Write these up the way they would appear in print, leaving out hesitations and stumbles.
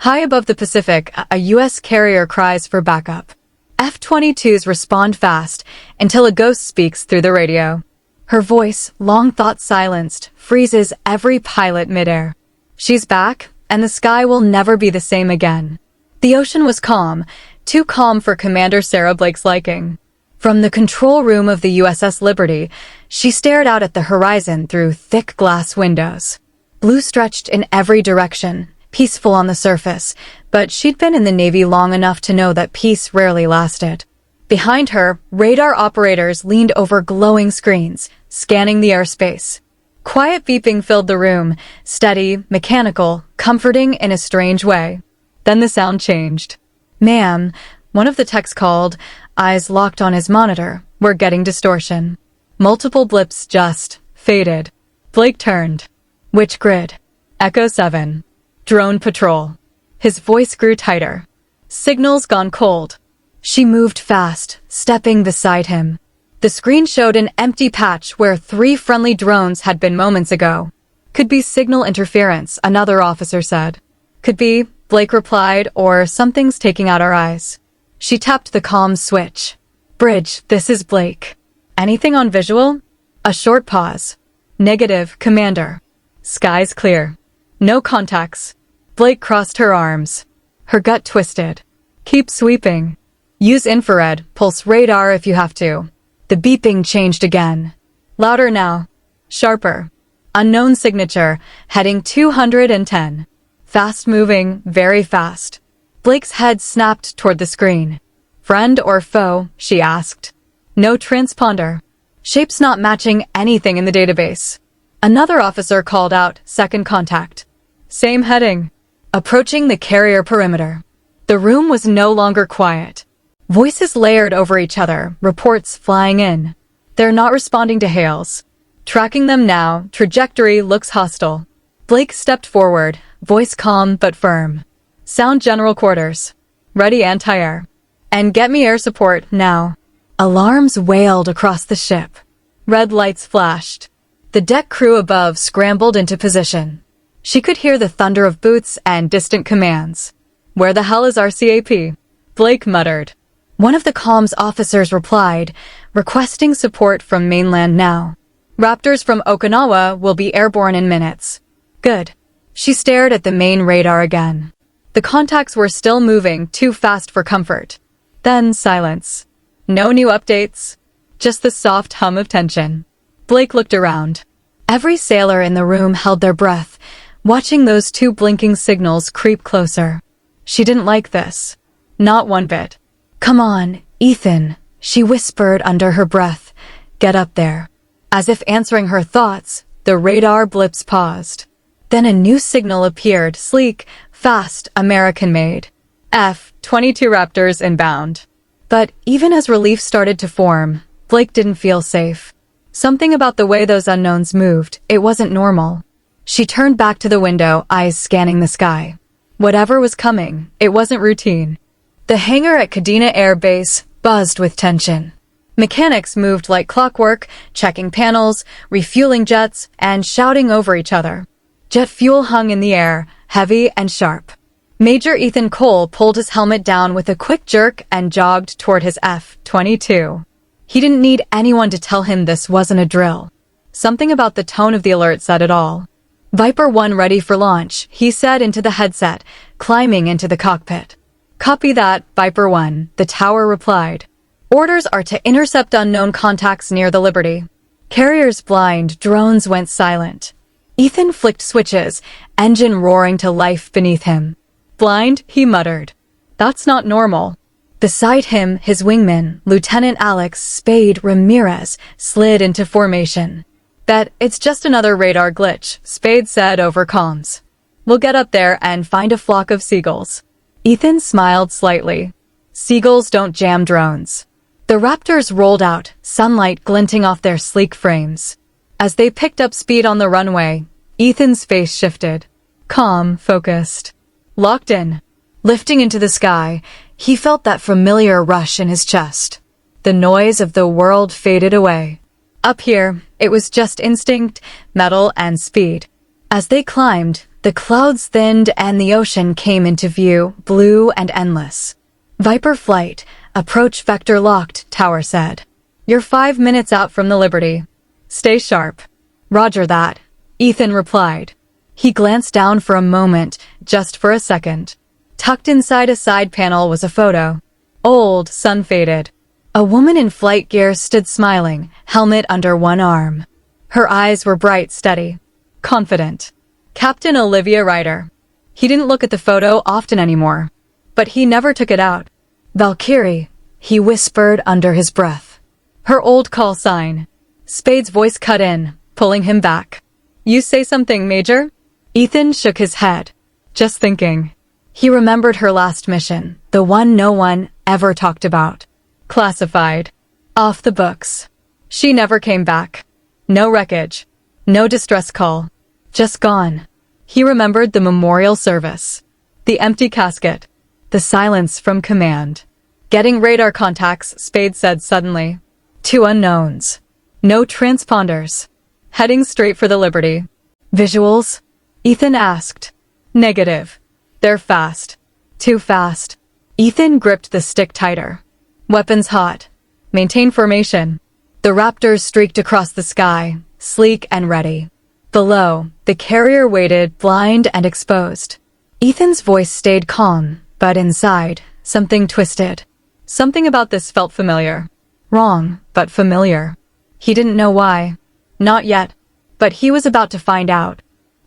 High above the Pacific, a U.S. carrier cries for backup. F-22s respond fast until a ghost speaks through the radio. Her voice, long thought silenced, freezes every pilot midair. She's back, and the sky will never be the same again. The ocean was calm, too calm for Commander Sarah Blake's liking. From the control room of the USS Liberty, she stared out at the horizon through thick glass windows. Blue stretched in every direction, peaceful on the surface, but she'd been in the Navy long enough to know that peace rarely lasted. Behind her, radar operators leaned over glowing screens, scanning the airspace. Quiet beeping filled the room, steady, mechanical, comforting in a strange way. Then the sound changed. "Ma'am," one of the techs called, eyes locked on his monitor, "we're getting distortion." Multiple blips just faded. Blake turned. "Which grid?" "Echo 7. Drone patrol." His voice grew tighter. "Signal's gone cold." She moved fast, stepping beside him. The screen showed an empty patch where 3 friendly drones had been moments ago. "Could be signal interference," another officer said. "Could be," Blake replied, "or something's taking out our eyes." She tapped the comms switch. "Bridge, this is Blake. Anything on visual?" A short pause. "Negative, Commander. Sky's clear. No contacts." Blake crossed her arms. Her gut twisted. "Keep sweeping. Use infrared, pulse radar if you have to." The beeping changed again. Louder now. Sharper. Unknown signature, heading 210. Fast moving, very fast. Blake's head snapped toward the screen. "Friend or foe?" she asked. "No transponder. Shape's not matching anything in the database." Another officer called out, "Second contact." "Same heading." Approaching the carrier perimeter. The room was no longer quiet. Voices layered over each other, reports flying in. "They're not responding to hails. Tracking them now, trajectory looks hostile." Blake stepped forward, voice calm but firm. "Sound general quarters. Ready anti-air. And get me air support, now." Alarms wailed across the ship. Red lights flashed. The deck crew above scrambled into position. She could hear the thunder of boots and distant commands. "Where the hell is our CAP?" Blake muttered. One of the comms officers replied, requesting support from mainland now. "Raptors from Okinawa will be airborne in minutes." "Good." She stared at the main radar again. The contacts were still moving, too fast for comfort. Then silence. No new updates. Just the soft hum of tension. Blake looked around. Every sailor in the room held their breath, watching those 2 blinking signals creep closer. She didn't like this. Not one bit. "Come on, Ethan," she whispered under her breath. "Get up there." As if answering her thoughts, the radar blips paused. Then a new signal appeared, sleek, fast, American-made. F-22 Raptors inbound. But even as relief started to form, Blake didn't feel safe. Something about the way those unknowns moved, it wasn't normal. She turned back to the window, eyes scanning the sky. Whatever was coming, it wasn't routine. The hangar at Kadena Air Base buzzed with tension. Mechanics moved like clockwork, checking panels, refueling jets, and shouting over each other. Jet fuel hung in the air, heavy and sharp. Major Ethan Cole pulled his helmet down with a quick jerk and jogged toward his F-22. He didn't need anyone to tell him this wasn't a drill. Something about the tone of the alert said it all. "Viper 1 ready for launch," he said into the headset, climbing into the cockpit. "Copy that, Viper 1, the tower replied. "Orders are to intercept unknown contacts near the Liberty." Carriers blind, drones went silent. Ethan flicked switches, engine roaring to life beneath him. "Blind," he muttered. "That's not normal." Beside him, his wingman, Lieutenant Alex Spade Ramirez, slid into formation. "Bet it's just another radar glitch," Spade said over comms. "We'll get up there and find a flock of seagulls." Ethan smiled slightly. Seagulls don't jam drones. The Raptors rolled out, sunlight glinting off their sleek frames. As they picked up speed on the runway, Ethan's face shifted. Calm, focused. Locked in. Lifting into the sky, he felt that familiar rush in his chest. The noise of the world faded away. Up here, it was just instinct, metal, and speed. As they climbed, The clouds thinned and the ocean came into view, blue and endless. Viper flight, approach vector locked, tower said. You're 5 minutes out from the Liberty. Stay sharp. Roger that, Ethan replied. He glanced down for a moment, just for a second. Tucked inside a side panel was a photo. Old, sun-faded. A woman in flight gear stood smiling, helmet under one arm. Her eyes were bright, steady, confident. Captain Olivia Ryder. He didn't look at the photo often anymore, but he never took it out. Valkyrie, he whispered under his breath. Her old call sign. Spade's voice cut in, pulling him back. You say something, Major? Ethan shook his head. Just thinking. He remembered her last mission, the one no one ever talked about. Classified. Off the books. She never came back. No wreckage. No distress call. Just gone. He remembered the memorial service. The empty casket. The silence from command. Getting radar contacts, Spade said suddenly. 2 unknowns. No transponders. Heading straight for the Liberty. Visuals? Ethan asked. Negative. They're fast. Too fast. Ethan gripped the stick tighter. Weapons hot. Maintain formation. The Raptors streaked across the sky, sleek and ready. Below, the carrier waited, blind and exposed. Ethan's voice stayed calm, but inside, something twisted. Something about this felt familiar. Wrong, but familiar. He didn't know why. Not yet. But he was about to find out.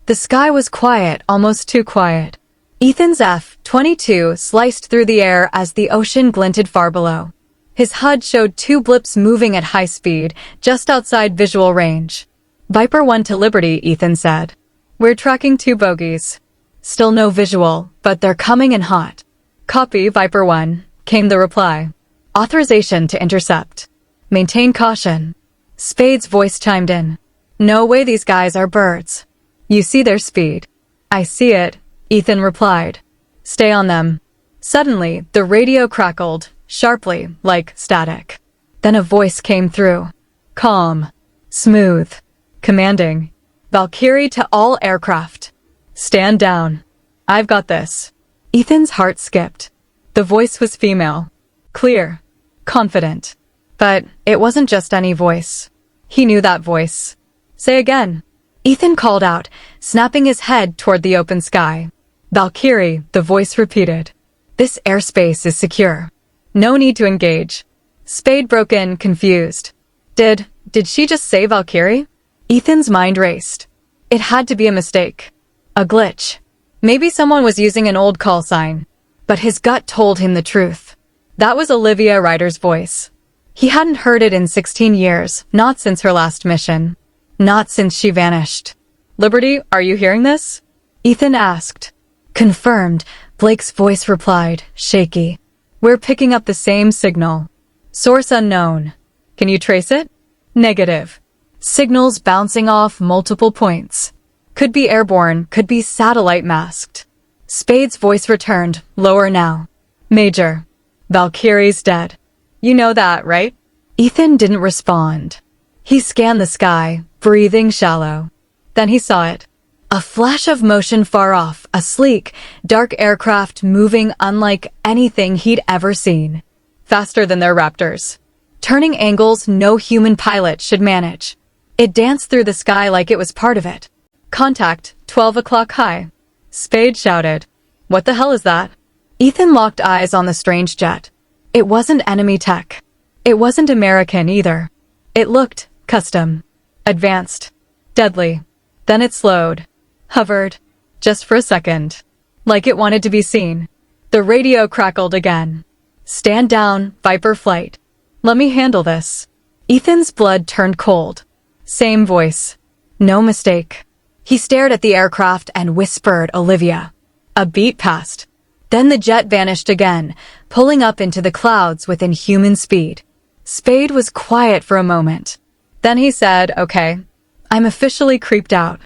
The sky was quiet, almost too quiet. Ethan's F-22 sliced through the air as the ocean glinted far below. His HUD showed 2 blips moving at high speed, just outside visual range. Viper 1 to Liberty, Ethan said. We're tracking 2 bogies. Still no visual, but they're coming in hot. Copy, Viper 1, came the reply. Authorization to intercept. Maintain caution. Spade's voice chimed in. No way these guys are birds. You see their speed. I see it, Ethan replied. Stay on them. Suddenly, the radio crackled, sharply, like static. Then a voice came through. Calm. Smooth. Commanding. Valkyrie to all aircraft. Stand down. I've got this. Ethan's heart skipped. The voice was female. Clear. Confident. But it wasn't just any voice. He knew that voice. Say again. Ethan called out, snapping his head toward the open sky. Valkyrie, the voice repeated. This airspace is secure. No need to engage. Spade broke in, confused. Did she just say Valkyrie? Ethan's mind raced. It had to be a mistake. A glitch. Maybe someone was using an old call sign. But his gut told him the truth. That was Olivia Ryder's voice. He hadn't heard it in 16 years, not since her last mission. Not since she vanished. Liberty, are you hearing this? Ethan asked. Confirmed, Blake's voice replied, shaky. We're picking up the same signal. Source unknown. Can you trace it? Negative. Signals bouncing off multiple points. Could be airborne, could be satellite masked. Spade's voice returned, lower now. Major. Valkyrie's dead. You know that, right? Ethan didn't respond. He scanned the sky, breathing shallow. Then he saw it. A flash of motion far off, a sleek, dark aircraft moving unlike anything he'd ever seen. Faster than their Raptors. Turning angles no human pilot should manage. It danced through the sky like it was part of it. Contact, 12 o'clock high. Spade shouted. What the hell is that? Ethan locked eyes on the strange jet. It wasn't enemy tech. It wasn't American either. It looked custom. Advanced. Deadly. Then it slowed. Hovered. Just for a second. Like it wanted to be seen. The radio crackled again. Stand down, Viper flight. Let me handle this. Ethan's blood turned cold. Same voice. No mistake. He stared at the aircraft and whispered Olivia. A beat passed. Then the jet vanished again, pulling up into the clouds within human speed. Spade was quiet for a moment. Then he said, okay, I'm officially creeped out.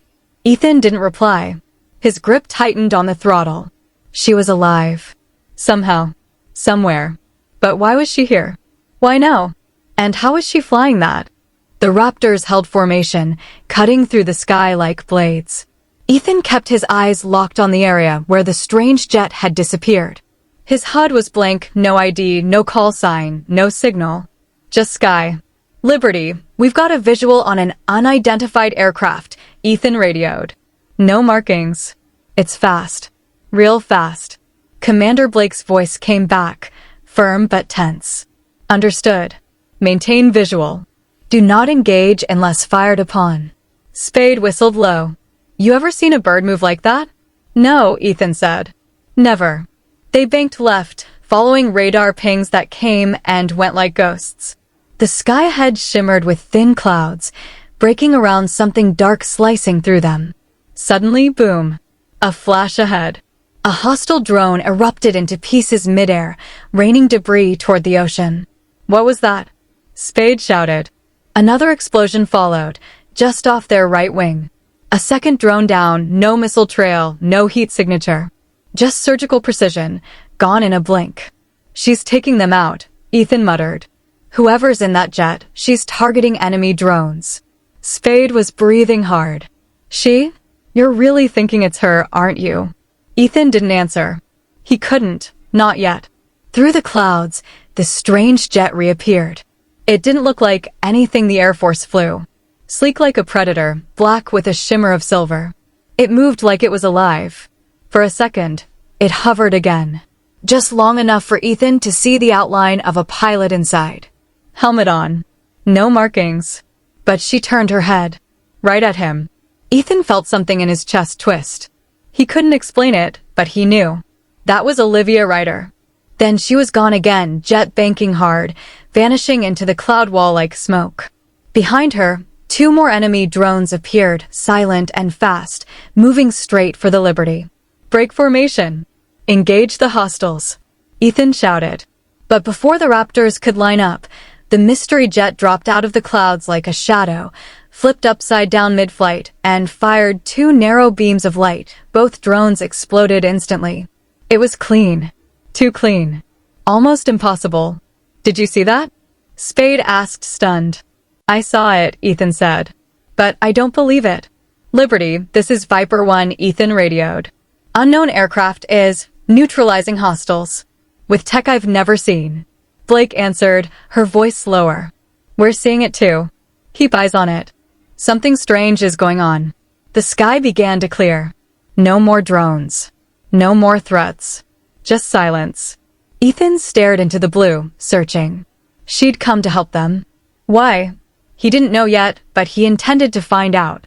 Ethan didn't reply. His grip tightened on the throttle. She was alive. Somehow. Somewhere. But why was she here? Why now? And how was she flying that? The Raptors held formation, cutting through the sky like blades. Ethan kept his eyes locked on the area where the strange jet had disappeared. His HUD was blank, no ID, no call sign, no signal. Just sky. Liberty, we've got a visual on an unidentified aircraft, Ethan radioed. No markings. It's fast. Real fast. Commander Blake's voice came back, firm but tense. Understood. Maintain visual. Do not engage unless fired upon. Spade whistled low. You ever seen a bird move like that? No, Ethan said. Never. They banked left, following radar pings that came and went like ghosts. The sky ahead shimmered with thin clouds, breaking around something dark slicing through them. Suddenly, boom. A flash ahead. A hostile drone erupted into pieces midair, raining debris toward the ocean. What was that? Spade shouted. Another explosion followed, just off their right wing. A second drone down, no missile trail, no heat signature. Just surgical precision, gone in a blink. She's taking them out, Ethan muttered. Whoever's in that jet, she's targeting enemy drones. Spade was breathing hard. She? You're really thinking it's her, aren't you? Ethan didn't answer. He couldn't, not yet. Through the clouds, the strange jet reappeared. It didn't look like anything the Air Force flew. Sleek like a predator, black with a shimmer of silver. It moved like it was alive. For a second, it hovered again. Just long enough for Ethan to see the outline of a pilot inside. Helmet on. No markings. But she turned her head. Right at him. Ethan felt something in his chest twist. He couldn't explain it, but he knew. That was Olivia Ryder. Then she was gone again, jet banking hard, vanishing into the cloud wall like smoke. Behind her, 2 more enemy drones appeared, silent and fast, moving straight for the Liberty. Break formation. Engage the hostiles. Ethan shouted. But before the Raptors could line up, the mystery jet dropped out of the clouds like a shadow, flipped upside down mid-flight, and fired 2 narrow beams of light. Both drones exploded instantly. It was clean. Too clean. Almost impossible. Did you see that? Spade asked, stunned. I saw it, Ethan said. But I don't believe it. Liberty, this is Viper 1, Ethan radioed. Unknown aircraft is neutralizing hostiles. With tech I've never seen. Blake answered, her voice slower. We're seeing it too. Keep eyes on it. Something strange is going on. The sky began to clear. No more drones. No more threats. Just silence. Ethan stared into the blue, searching. She'd come to help them. Why? He didn't know yet, but he intended to find out.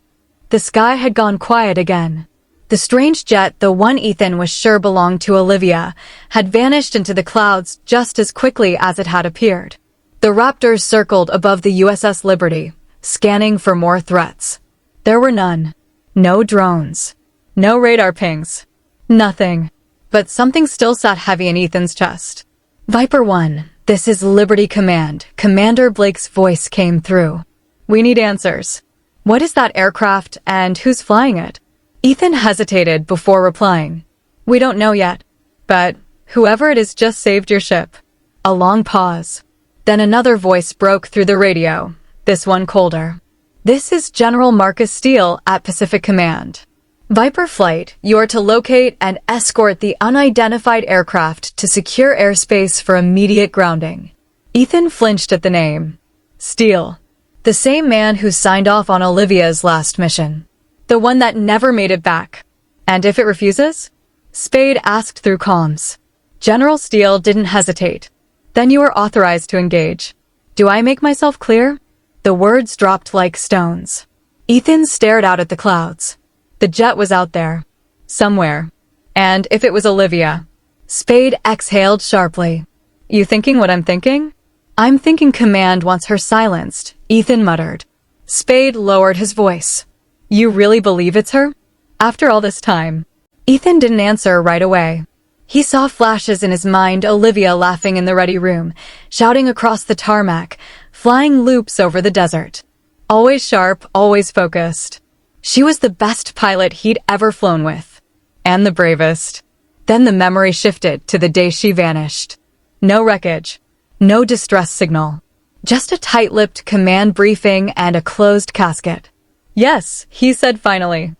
The sky had gone quiet again. The strange jet, the one Ethan was sure belonged to Olivia, had vanished into the clouds just as quickly as it had appeared. The Raptors circled above the USS Liberty, scanning for more threats. There were none. No drones. No radar pings. Nothing. But something still sat heavy in Ethan's chest. Viper 1, this is Liberty Command. Commander Blake's voice came through. We need answers. What is that aircraft and who's flying it? Ethan hesitated before replying. We don't know yet. But whoever it is just saved your ship. A long pause. Then another voice broke through the radio, this one colder. This is General Marcus Steele at Pacific Command. Viper Flight, you are to locate and escort the unidentified aircraft to secure airspace for immediate grounding. Ethan flinched at the name. Steele. The same man who signed off on Olivia's last mission. The one that never made it back. And if it refuses? Spade asked through comms. General Steele didn't hesitate. Then you are authorized to engage. Do I make myself clear? The words dropped like stones. Ethan stared out at the clouds. The jet was out there. Somewhere. And if it was Olivia? Spade exhaled sharply. You thinking what I'm thinking? I'm thinking Command wants her silenced, Ethan muttered. Spade lowered his voice. You really believe it's her? After all this time? Ethan didn't answer right away. He saw flashes in his mind, Olivia laughing in the ready room, shouting across the tarmac, flying loops over the desert. Always sharp, always focused. She was the best pilot he'd ever flown with. And the bravest. Then the memory shifted to the day she vanished. No wreckage. No distress signal. Just a tight-lipped command briefing and a closed casket. Yes, he said finally.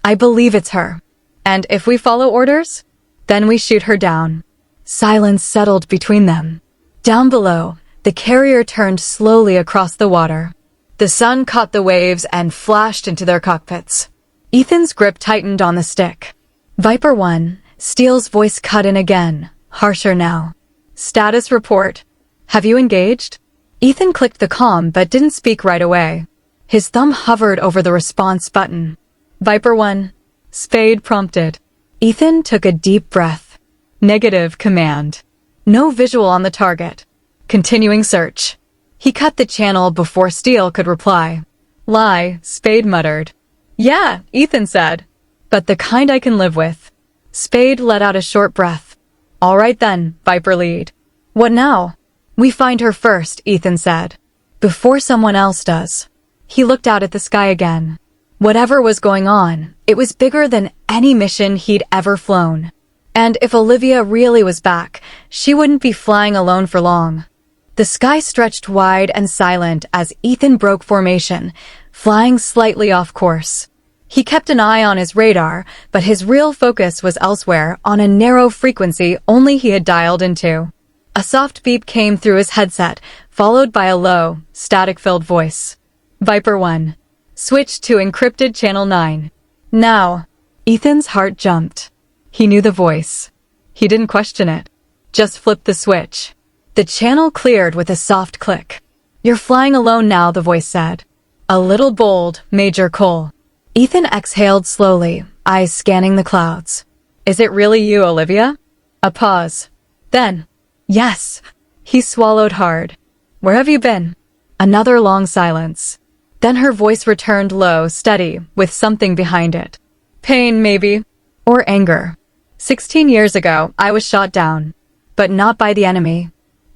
I believe it's her. And if we follow orders, then we shoot her down. Silence settled between them. Down below, the carrier turned slowly across the water. The sun caught the waves and flashed into their cockpits. Ethan's grip tightened on the stick. Viper 1, Steele's voice cut in again, harsher now. Status report. Have you engaged? Ethan clicked the comm but didn't speak right away. His thumb hovered over the response button. Viper 1. Spade prompted. Ethan took a deep breath. Negative command. No visual on the target. Continuing search. He cut the channel before Steele could reply. Lie, Spade muttered. Yeah, Ethan said. But the kind I can live with. Spade let out a short breath. All right then, Viper lead. What now? We find her first, Ethan said. Before someone else does. He looked out at the sky again. Whatever was going on, it was bigger than any mission he'd ever flown. And if Olivia really was back, she wouldn't be flying alone for long. The sky stretched wide and silent as Ethan broke formation, flying slightly off course. He kept an eye on his radar, but his real focus was elsewhere, on a narrow frequency only he had dialed into. A soft beep came through his headset, followed by a low, static-filled voice. Viper 1. Switch to encrypted channel 9. Now. Ethan's heart jumped. He knew the voice. He didn't question it. Just flipped the switch. The channel cleared with a soft click. You're flying alone now, the voice said. A little bold, Major Cole. Ethan exhaled slowly, eyes scanning the clouds. Is it really you, Olivia? A pause. Then, yes. He swallowed hard. Where have you been? Another long silence. Then her voice returned low, steady, with something behind it. Pain, maybe. Or anger. 16 years ago, I was shot down. But not by the enemy.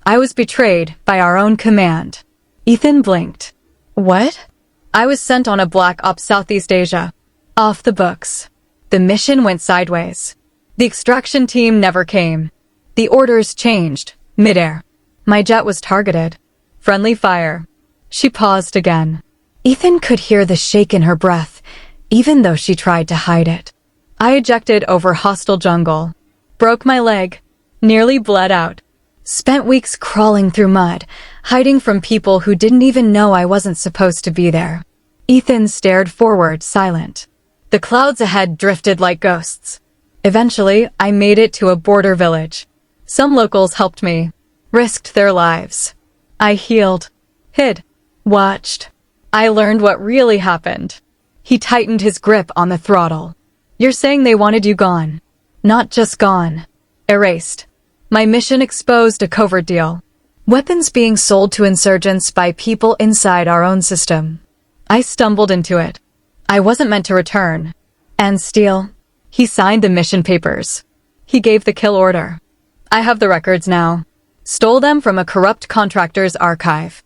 I was betrayed by our own command. Ethan blinked. What? I was sent on a Black Ops Southeast Asia. Off the books. The mission went sideways. The extraction team never came. The orders changed, midair. My jet was targeted. Friendly fire. She paused again. Ethan could hear the shake in her breath, even though she tried to hide it. I ejected over hostile jungle. Broke my leg. Nearly bled out. Spent weeks crawling through mud, hiding from people who didn't even know I wasn't supposed to be there. Ethan stared forward, silent. The clouds ahead drifted like ghosts. Eventually, I made it to a border village. Some locals helped me, risked their lives. I healed, hid, watched. I learned what really happened. He tightened his grip on the throttle. You're saying they wanted you gone. Not just gone. Erased. My mission exposed a covert deal. Weapons being sold to insurgents by people inside our own system. I stumbled into it. I wasn't meant to return. And Steele. He signed the mission papers. He gave the kill order. I have the records now. Stole them from a corrupt contractor's archive.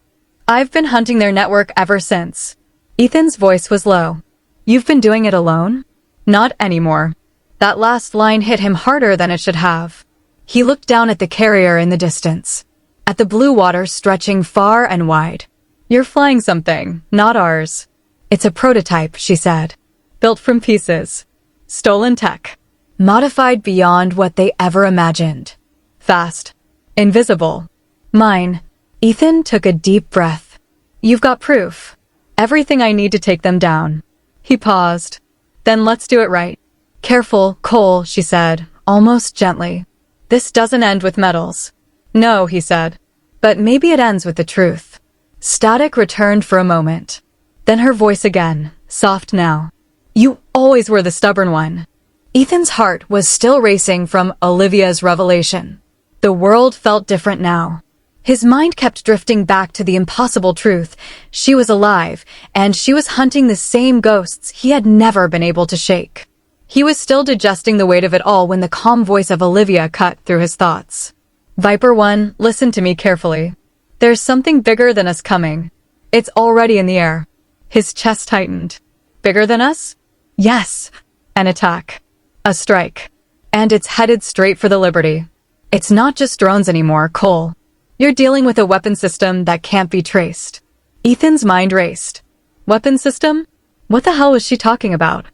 I've been hunting their network ever since. Ethan's voice was low. You've been doing it alone? Not anymore. That last line hit him harder than it should have. He looked down at the carrier in the distance. At the blue water stretching far and wide. You're flying something, not ours. It's a prototype, she said. Built from pieces. Stolen tech. Modified beyond what they ever imagined. Fast. Invisible. Mine. Ethan took a deep breath. You've got proof. Everything I need to take them down. He paused. Then let's do it right. Careful, Cole, she said, almost gently. This doesn't end with medals. No, he said. But maybe it ends with the truth. Static returned for a moment. Then her voice again, soft now. You always were the stubborn one. Ethan's heart was still racing from Olivia's revelation. The world felt different now. His mind kept drifting back to the impossible truth. She was alive, and she was hunting the same ghosts he had never been able to shake. He was still digesting the weight of it all when the calm voice of Olivia cut through his thoughts. Viper 1, listen to me carefully. There's something bigger than us coming. It's already in the air. His chest tightened. Bigger than us? Yes. An attack. A strike. And it's headed straight for the Liberty. It's not just drones anymore, Cole. You're dealing with a weapon system that can't be traced. Ethan's mind raced. Weapon system? What the hell was she talking about?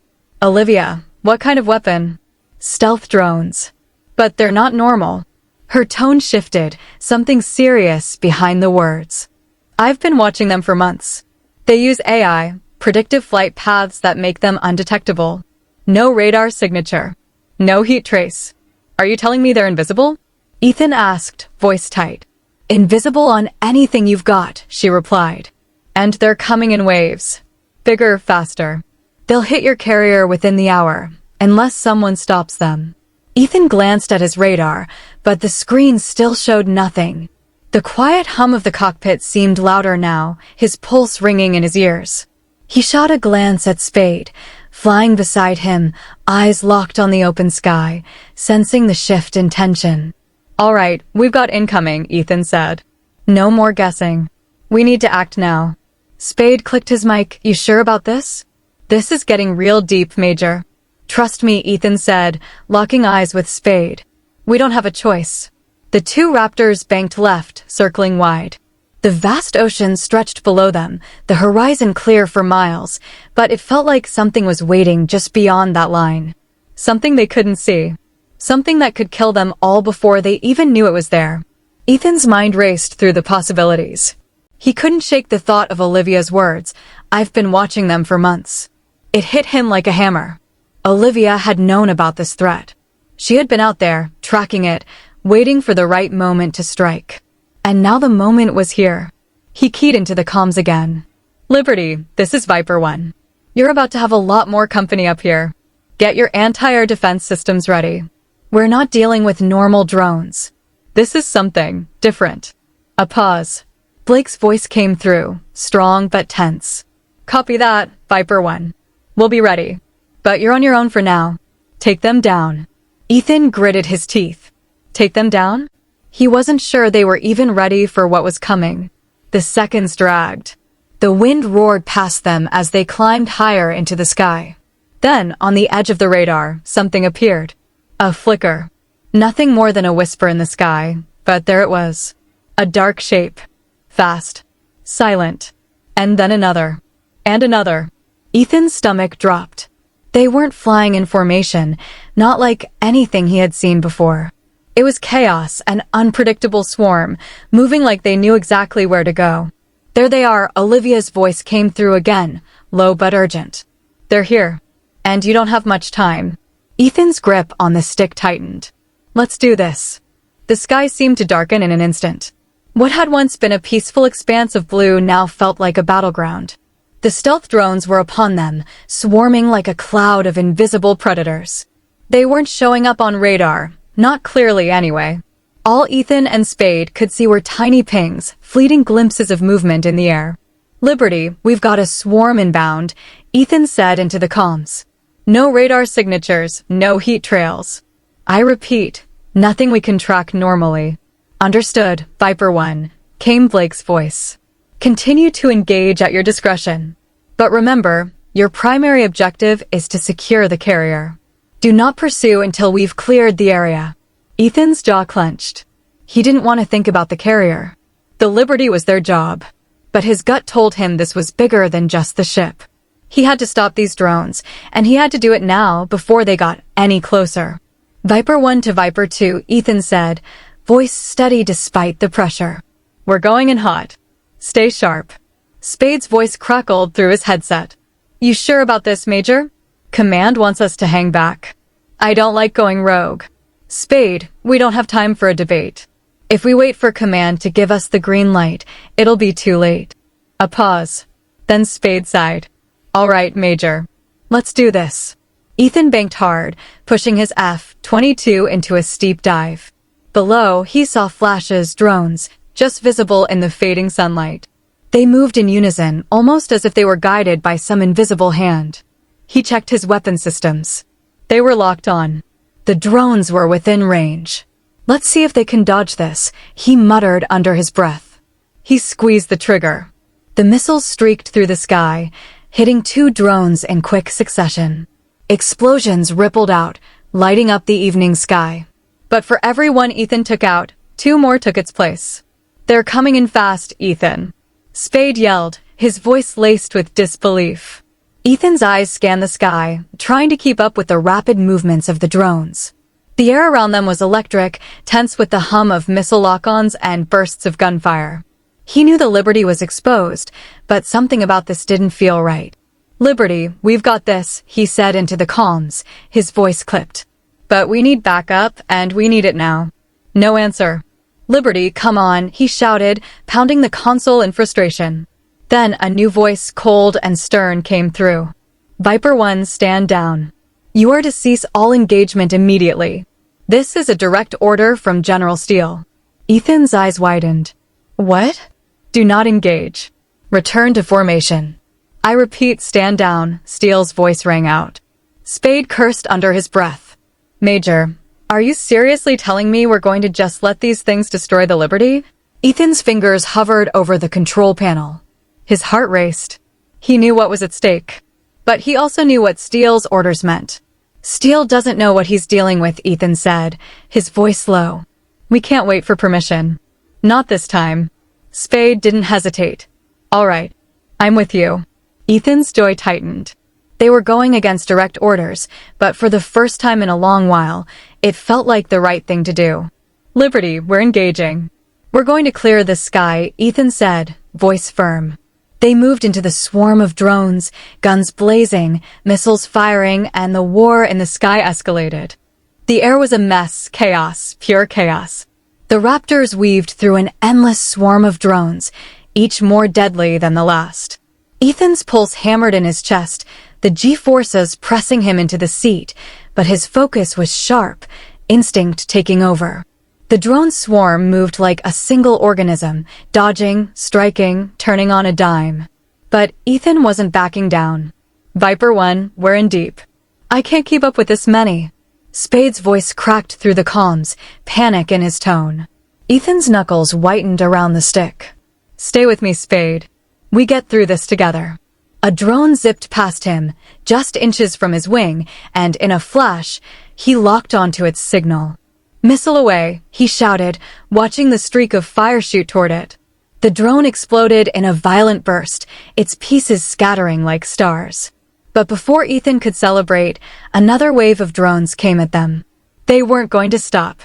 Olivia, what kind of weapon? Stealth drones. But they're not normal. Her tone shifted, something serious behind the words. I've been watching them for months. They use AI, predictive flight paths that make them undetectable. No radar signature. No heat trace. Are you telling me they're invisible? Ethan asked, voice tight. Invisible on anything you've got, she replied. And they're coming in waves. Bigger, faster. They'll hit your carrier within the hour, unless someone stops them. Ethan glanced at his radar, but the screen still showed nothing. The quiet hum of the cockpit seemed louder now, his pulse ringing in his ears. He shot a glance at Spade, flying beside him, eyes locked on the open sky, sensing the shift in tension. All right, we've got incoming, Ethan said. No more guessing. We need to act now. Spade clicked his mic. You sure about this? This is getting real deep, Major. Trust me, Ethan said, locking eyes with Spade. We don't have a choice. The two Raptors banked left, circling wide. The vast ocean stretched below them, the horizon clear for miles, but it felt like something was waiting just beyond that line. Something they couldn't see. Something that could kill them all before they even knew it was there. Ethan's mind raced through the possibilities. He couldn't shake the thought of Olivia's words. I've been watching them for months. It hit him like a hammer. Olivia had known about this threat. She had been out there, tracking it, waiting for the right moment to strike. And now the moment was here. He keyed into the comms again. Liberty, this is Viper 1. You're about to have a lot more company up here. Get your anti-air defense systems ready. We're not dealing with normal drones. This is something different. A pause. Blake's voice came through, strong but tense. Copy that, Viper 1. We'll be ready. But you're on your own for now. Take them down. Ethan gritted his teeth. Take them down? He wasn't sure they were even ready for what was coming. The seconds dragged. The wind roared past them as they climbed higher into the sky. Then, on the edge of the radar, something appeared. A flicker. Nothing more than a whisper in the sky, but there it was. A dark shape. Fast. Silent. And then another. And another. Ethan's stomach dropped. They weren't flying in formation, not like anything he had seen before. It was chaos, an unpredictable swarm, moving like they knew exactly where to go. There they are, Olivia's voice came through again, low but urgent. They're here. And you don't have much time. Ethan's grip on the stick tightened. Let's do this. The sky seemed to darken in an instant. What had once been a peaceful expanse of blue now felt like a battleground. The stealth drones were upon them, swarming like a cloud of invisible predators. They weren't showing up on radar, not clearly anyway. All Ethan and Spade could see were tiny pings, fleeting glimpses of movement in the air. Liberty, we've got a swarm inbound, Ethan said into the comms. No radar signatures, no heat trails. I repeat, nothing we can track normally. Understood, Viper 1, came Blake's voice. Continue to engage at your discretion. But remember, your primary objective is to secure the carrier. Do not pursue until we've cleared the area. Ethan's jaw clenched. He didn't want to think about the carrier. The Liberty was their job. But his gut told him this was bigger than just the ship. He had to stop these drones, and he had to do it now before they got any closer. Viper 1 to Viper 2, Ethan said, voice steady despite the pressure. We're going in hot. Stay sharp. Spade's voice crackled through his headset. You sure about this, Major? Command wants us to hang back. I don't like going rogue. Spade, we don't have time for a debate. If we wait for Command to give us the green light, it'll be too late. A pause. Then Spade sighed. All right, Major. Let's do this. Ethan banked hard, pushing his F-22 into a steep dive. Below, he saw flashes, drones, just visible in the fading sunlight. They moved in unison, almost as if they were guided by some invisible hand. He checked his weapon systems. They were locked on. The drones were within range. Let's see if they can dodge this, he muttered under his breath. He squeezed the trigger. The missiles streaked through the sky, hitting two drones in quick succession. Explosions rippled out, lighting up the evening sky. But for every one Ethan took out, two more took its place. They're coming in fast, Ethan. Spade yelled, his voice laced with disbelief. Ethan's eyes scanned the sky, trying to keep up with the rapid movements of the drones. The air around them was electric, tense with the hum of missile lock-ons and bursts of gunfire. He knew the Liberty was exposed, but something about this didn't feel right. "Liberty, we've got this," he said into the comms, his voice clipped. "But we need backup, and we need it now." No answer. "Liberty, come on," he shouted, pounding the console in frustration. Then a new voice, cold and stern, came through. "Viper 1, stand down. You are to cease all engagement immediately. This is a direct order from General Steele." Ethan's eyes widened. "What?" "Do not engage. Return to formation." "I repeat, stand down," Steele's voice rang out. Spade cursed under his breath. "Major, are you seriously telling me we're going to just let these things destroy the Liberty?" Ethan's fingers hovered over the control panel. His heart raced. He knew what was at stake. But he also knew what Steele's orders meant. "Steele doesn't know what he's dealing with," Ethan said, his voice low. "We can't wait for permission." "Not this time." Spade didn't hesitate. "All right. I'm with you." Ethan's jaw tightened. They were going against direct orders, but for the first time in a long while, it felt like the right thing to do. "Liberty, we're engaging." "We're going to clear the sky," Ethan said, voice firm. They moved into the swarm of drones, guns blazing, missiles firing, and the war in the sky escalated. The air was a mess, chaos, pure chaos. The Raptors weaved through an endless swarm of drones, each more deadly than the last. Ethan's pulse hammered in his chest, the G-forces pressing him into the seat, but his focus was sharp, instinct taking over. The drone swarm moved like a single organism, dodging, striking, turning on a dime. But Ethan wasn't backing down. "Viper 1, we're in deep. I can't keep up with this many." Spade's voice cracked through the comms, panic in his tone. Ethan's knuckles whitened around the stick. "Stay with me, Spade. We get through this together." A drone zipped past him, just inches from his wing, and in a flash, he locked onto its signal. "Missile away," he shouted, watching the streak of fire shoot toward it. The drone exploded in a violent burst, its pieces scattering like stars. But before Ethan could celebrate, another wave of drones came at them. They weren't going to stop.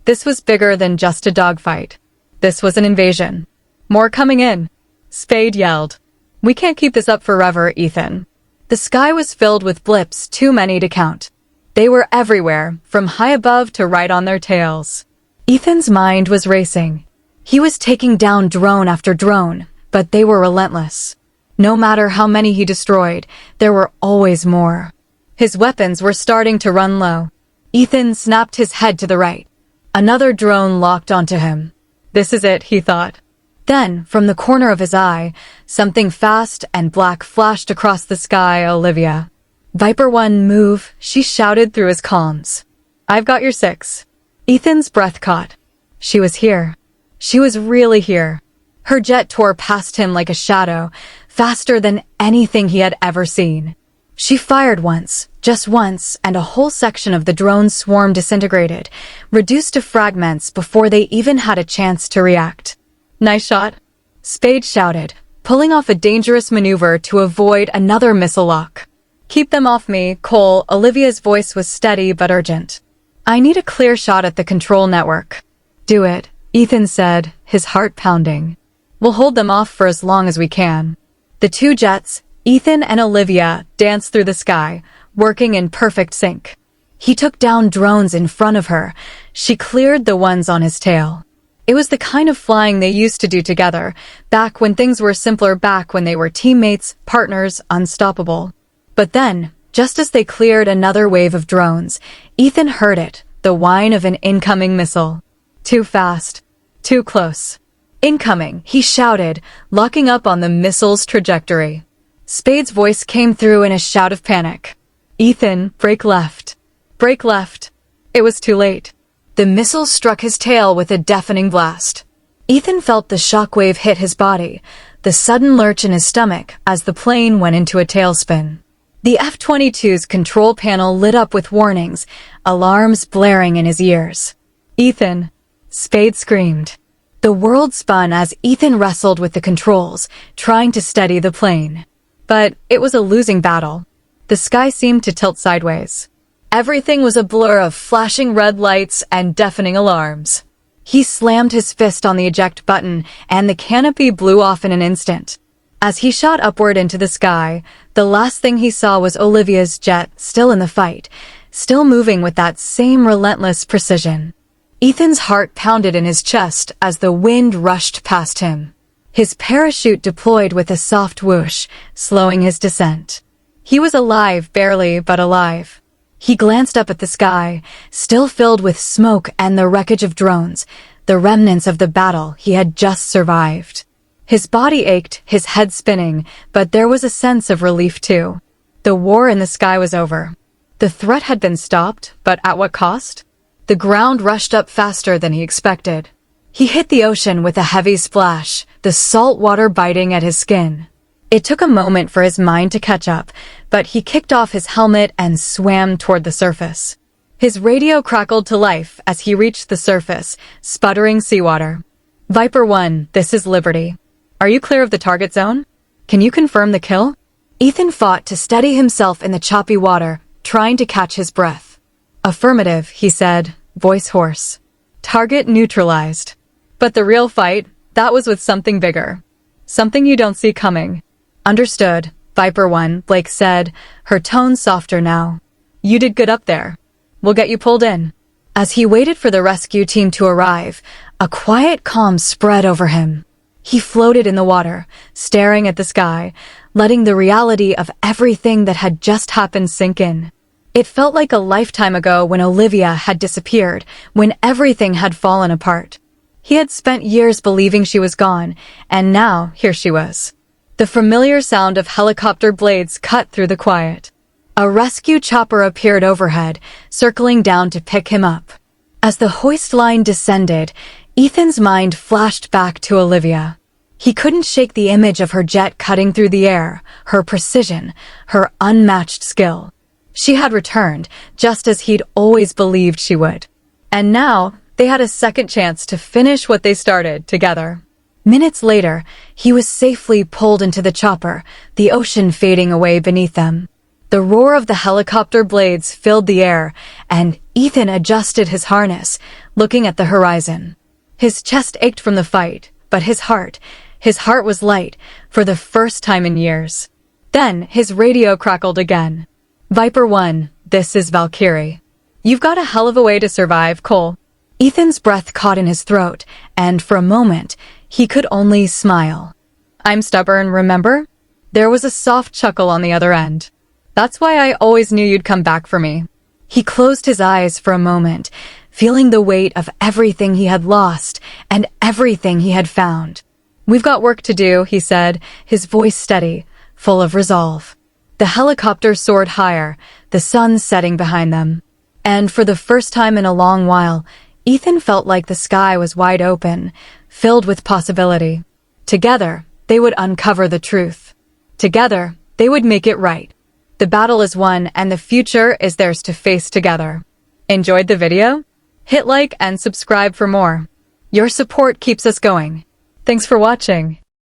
This was bigger than just a dogfight. This was an invasion. "More coming in," Spade yelled. "We can't keep this up forever, Ethan." The sky was filled with blips, too many to count. They were everywhere, from high above to right on their tails. Ethan's mind was racing. He was taking down drone after drone, but they were relentless. No matter how many he destroyed, there were always more. His weapons were starting to run low. Ethan snapped his head to the right. Another drone locked onto him. This is it, he thought. Then, from the corner of his eye, something fast and black flashed across the sky. "Olivia." "Viper 1, move," she shouted through his comms. "I've got your 6. Ethan's breath caught. She was here. She was really here. Her jet tore past him like a shadow, faster than anything he had ever seen. She fired once, just once, and a whole section of the drone swarm disintegrated, reduced to fragments before they even had a chance to react. "Nice shot," Spade shouted, pulling off a dangerous maneuver to avoid another missile lock. "Keep them off me, Cole." Olivia's voice was steady but urgent. "I need a clear shot at the control network." "Do it," Ethan said, his heart pounding. "We'll hold them off for as long as we can." The two jets, Ethan and Olivia, danced through the sky, working in perfect sync. He took down drones in front of her. She cleared the ones on his tail. It was the kind of flying they used to do together, back when things were simpler, back when they were teammates, partners, unstoppable. But then, just as they cleared another wave of drones, Ethan heard it, the whine of an incoming missile. Too fast. Too close. "Incoming," he shouted, locking up on the missile's trajectory. Spade's voice came through in a shout of panic. "Ethan, brake left. Brake left." It was too late. The missile struck his tail with a deafening blast. Ethan felt the shockwave hit his body, the sudden lurch in his stomach as the plane went into a tailspin. The F-22's control panel lit up with warnings, alarms blaring in his ears. "Ethan!" Spade screamed. The world spun as Ethan wrestled with the controls, trying to steady the plane. But it was a losing battle. The sky seemed to tilt sideways. Everything was a blur of flashing red lights and deafening alarms. He slammed his fist on the eject button, and the canopy blew off in an instant. As he shot upward into the sky, the last thing he saw was Olivia's jet still in the fight, still moving with that same relentless precision. Ethan's heart pounded in his chest as the wind rushed past him. His parachute deployed with a soft whoosh, slowing his descent. He was alive, barely, but alive. He glanced up at the sky, still filled with smoke and the wreckage of drones, the remnants of the battle he had just survived. His body ached, his head spinning, but there was a sense of relief too. The war in the sky was over. The threat had been stopped, but at what cost? The ground rushed up faster than he expected. He hit the ocean with a heavy splash, the salt water biting at his skin. It took a moment for his mind to catch up, but he kicked off his helmet and swam toward the surface. His radio crackled to life as he reached the surface, sputtering seawater. Viper 1, this is Liberty. Are you clear of the target zone? Can you confirm the kill? Ethan fought to steady himself in the choppy water, trying to catch his breath. Affirmative, he said, voice hoarse. Target neutralized. But the real fight, that was with something bigger. Something you don't see coming. Understood, Viper 1, Blake said, her tone softer now. You did good up there. We'll get you pulled in. As he waited for the rescue team to arrive, a quiet calm spread over him. He floated in the water, staring at the sky, letting the reality of everything that had just happened sink in. It felt like a lifetime ago when Olivia had disappeared, when everything had fallen apart. He had spent years believing she was gone, and now here she was. The familiar sound of helicopter blades cut through the quiet. A rescue chopper appeared overhead, circling down to pick him up. As the hoist line descended, Ethan's mind flashed back to Olivia. He couldn't shake the image of her jet cutting through the air, her precision, her unmatched skill. She had returned, just as he'd always believed she would. And now, they had a second chance to finish what they started together. Minutes later, he was safely pulled into the chopper, the ocean fading away beneath them. The roar of the helicopter blades filled the air, and Ethan adjusted his harness, looking at the horizon. His chest ached from the fight, but his heart was light, for the first time in years. Then, his radio crackled again. Viper 1, this is Valkyrie. You've got a hell of a way to survive, Cole. Ethan's breath caught in his throat, and for a moment, he could only smile. I'm stubborn, remember? There was a soft chuckle on the other end. That's why I always knew you'd come back for me. He closed his eyes for a moment, feeling the weight of everything he had lost and everything he had found. We've got work to do, he said, his voice steady, full of resolve. The helicopter soared higher, the sun setting behind them. And for the first time in a long while, Ethan felt like the sky was wide open, filled with possibility. Together, they would uncover the truth. Together, they would make it right. The battle is won, and the future is theirs to face together. Enjoyed the video? Hit like and subscribe for more. Your support keeps us going. Thanks for watching.